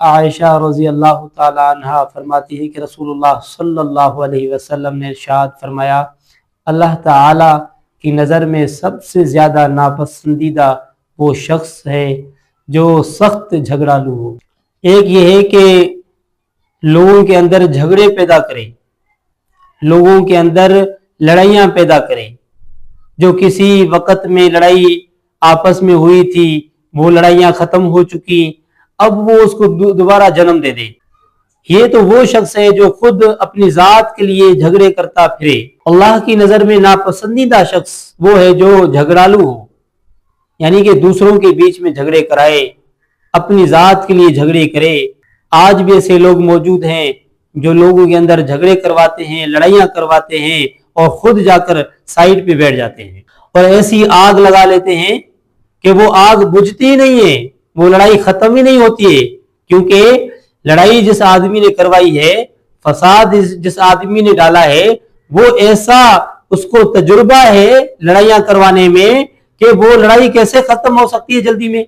عائشہ رضی اللہ تعالیٰ عنہا فرماتی ہے کہ رسول اللہ صلی اللہ علیہ وسلم نے ارشاد فرمایا، اللہ تعالیٰ کی نظر میں سب سے زیادہ ناپسندیدہ وہ شخص ہے جو سخت جھگڑالو ہو۔ ایک یہ ہے کہ لوگوں کے اندر جھگڑے پیدا کرے، لوگوں کے اندر لڑائیاں پیدا کرے، جو کسی وقت میں لڑائی آپس میں ہوئی تھی وہ لڑائیاں ختم ہو چکی، اب وہ اس کو دوبارہ جنم دے دے۔ یہ تو وہ شخص ہے جو خود اپنی ذات کے لیے جھگڑے کرتا پھرے۔ اللہ کی نظر میں ناپسندیدہ شخص وہ ہے جو جھگڑالو ہو، یعنی کہ دوسروں کے بیچ میں جھگڑے کرائے، اپنی ذات کے لیے جھگڑے کرے۔ آج بھی ایسے لوگ موجود ہیں جو لوگوں کے اندر جھگڑے کرواتے ہیں، لڑائیاں کرواتے ہیں اور خود جا کر سائڈ پہ بیٹھ جاتے ہیں اور ایسی آگ لگا لیتے ہیں کہ وہ آگ بجھتی ہی نہیں ہے، وہ لڑائی ختم ہی نہیں ہوتی ہے، کیونکہ لڑائی جس آدمی نے کروائی ہے، فساد جس آدمی نے ڈالا ہے، وہ ایسا اس کو تجربہ ہے لڑائیاں کروانے میں کہ وہ لڑائی کیسے ختم ہو سکتی ہے جلدی میں۔